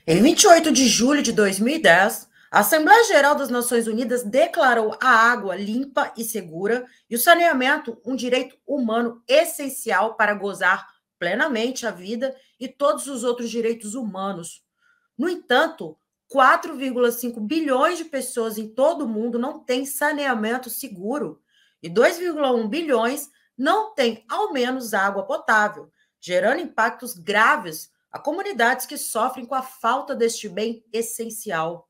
Em 28 de julho de 2010, a Assembleia Geral das Nações Unidas declarou a água limpa e segura e o saneamento um direito humano essencial para gozar plenamente a vida e todos os outros direitos humanos. No entanto, 4,5 bilhões de pessoas em todo o mundo não têm saneamento seguro e 2,1 bilhões não têm ao menos água potável, gerando impactos graves a comunidades que sofrem com a falta deste bem essencial.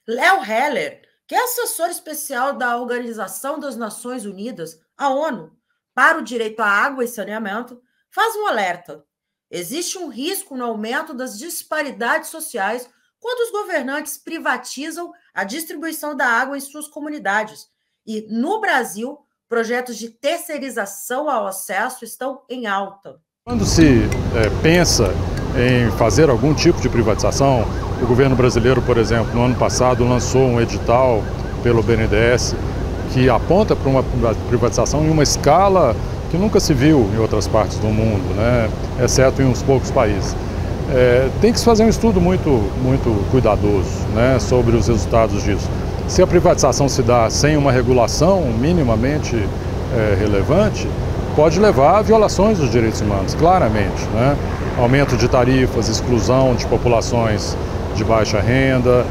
Léo Heller, que é assessor especial da Organização das Nações Unidas, a ONU, para o direito à água e saneamento, faz um alerta. Existe um risco no aumento das disparidades sociais quando os governantes privatizam a distribuição da água em suas comunidades. E, no Brasil, projetos de terceirização ao acesso estão em alta. Quando se pensa em fazer algum tipo de privatização, o governo brasileiro, por exemplo, no ano passado lançou um edital pelo BNDES que aponta para uma privatização em uma escala que nunca se viu em outras partes do mundo, né? Exceto em uns poucos países. Tem que se fazer um estudo muito cuidadoso, né, sobre os resultados disso. Se a privatização se dá sem uma regulação minimamente relevante, pode levar a violações dos direitos humanos, claramente, né? Aumento de tarifas, exclusão de populações de baixa renda,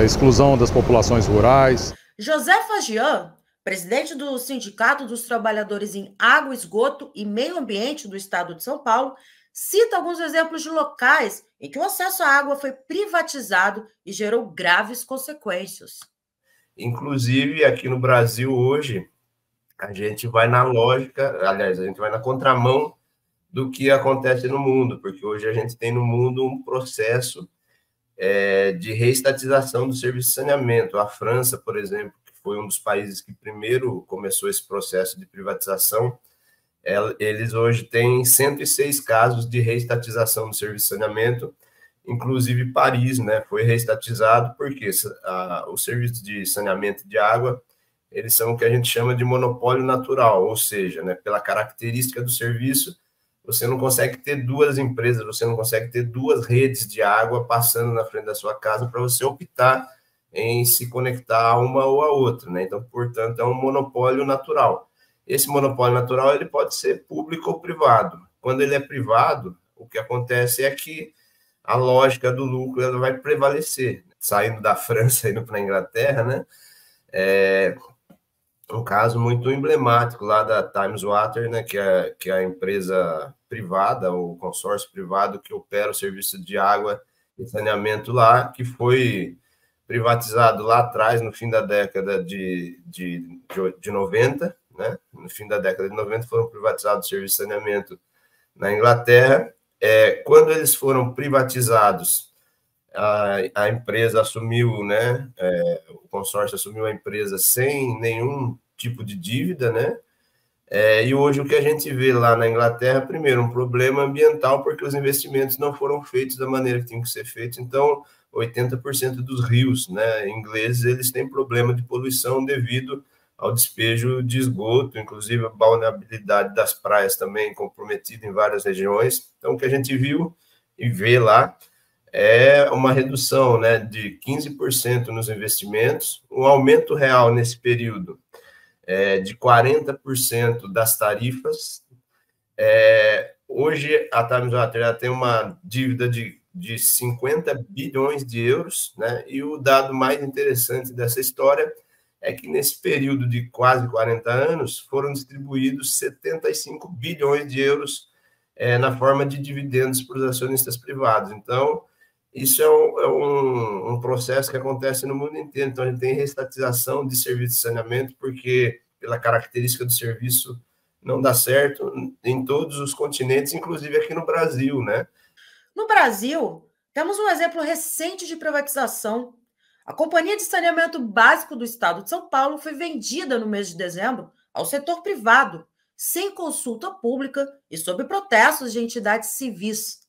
exclusão das populações rurais. José Fagian, presidente do Sindicato dos Trabalhadores em Água, Esgoto e Meio Ambiente do Estado de São Paulo, cita alguns exemplos de locais em que o acesso à água foi privatizado e gerou graves consequências. Inclusive, aqui no Brasil, hoje, a gente vai na lógica, aliás, a gente vai na contramão do que acontece no mundo, porque hoje a gente tem no mundo um processo de reestatização do serviço de saneamento. A França, por exemplo, que foi um dos países que primeiro começou esse processo de privatização, eles hoje têm 106 casos de reestatização do serviço de saneamento, inclusive Paris, né, foi reestatizado porque os serviços de saneamento de água, eles são o que a gente chama de monopólio natural, ou seja, né, pela característica do serviço, você não consegue ter duas empresas, você não consegue ter duas redes de água passando na frente da sua casa para você optar em se conectar a uma ou a outra, né? Então, portanto, é um monopólio natural. Esse monopólio natural ele pode ser público ou privado. Quando ele é privado, o que acontece é que a lógica do lucro ela vai prevalecer. Saindo da França, indo para a Inglaterra, né? Um caso muito emblemático lá da Thames Water, né, que é a empresa privada, o consórcio privado que opera o serviço de água e saneamento lá, que foi privatizado lá atrás, no fim da década de 90, né? No fim da década de 90 foram privatizados o serviço de saneamento na Inglaterra. Quando eles foram privatizados, a empresa assumiu, né? O consórcio assumiu a empresa sem nenhum tipo de dívida, né? E hoje o que a gente vê lá na Inglaterra, primeiro, um problema ambiental, porque os investimentos não foram feitos da maneira que tinham que ser feitos. Então, 80% dos rios, né, ingleses, eles têm problema de poluição devido ao despejo de esgoto, inclusive a balneabilidade das praias também comprometida em várias regiões. Então, o que a gente viu e vê lá é uma redução, né, de 15% nos investimentos, um aumento real nesse período de 40% das tarifas. Hoje, a Thames Water tem uma dívida de 50 bilhões de euros, né? E o dado mais interessante dessa história é que nesse período de quase 40 anos foram distribuídos 75 bilhões de euros na forma de dividendos para os acionistas privados. Então, isso é um processo que acontece no mundo inteiro. Então, a gente tem reestatização de serviço de saneamento, porque, pela característica do serviço, não dá certo em todos os continentes, inclusive aqui no Brasil, né? No Brasil, temos um exemplo recente de privatização. A Companhia de Saneamento Básico do Estado de São Paulo foi vendida no mês de dezembro ao setor privado, sem consulta pública e sob protestos de entidades civis,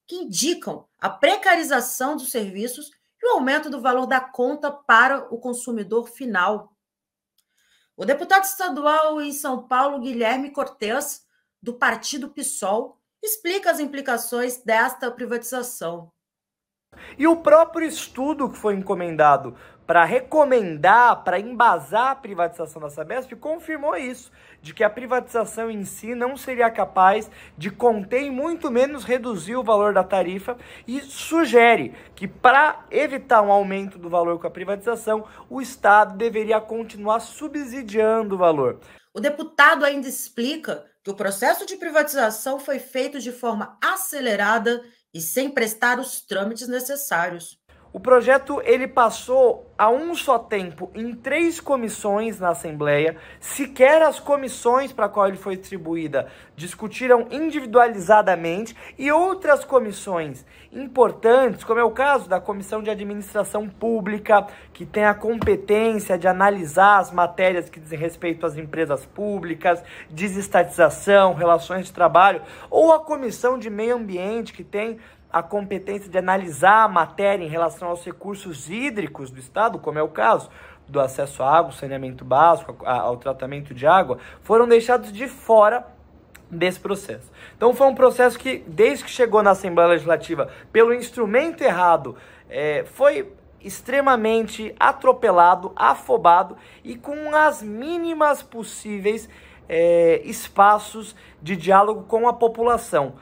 que indicam a precarização dos serviços e o aumento do valor da conta para o consumidor final. O deputado estadual em São Paulo, Guilherme Cortes, do partido PSOL, explica as implicações desta privatização. E o próprio estudo que foi encomendado para recomendar, para embasar a privatização da Sabesp, confirmou isso, de que a privatização em si não seria capaz de conter e muito menos reduzir o valor da tarifa, e sugere que para evitar um aumento do valor com a privatização, o Estado deveria continuar subsidiando o valor. O deputado ainda explica que o processo de privatização foi feito de forma acelerada e sem prestar os trâmites necessários. O projeto ele passou a um só tempo em 3 comissões na Assembleia. Sequer as comissões para a qual ele foi distribuída discutiram individualizadamente, e outras comissões importantes, como é o caso da Comissão de Administração Pública, que tem a competência de analisar as matérias que dizem respeito às empresas públicas, desestatização, relações de trabalho, ou a Comissão de Meio Ambiente, que tem a competência de analisar a matéria em relação aos recursos hídricos do Estado, como é o caso do acesso à água, saneamento básico, ao tratamento de água, foram deixados de fora desse processo. Então foi um processo que, desde que chegou na Assembleia Legislativa, pelo instrumento errado, foi extremamente atropelado, afobado e com as mínimas possíveis espaços de diálogo com a população.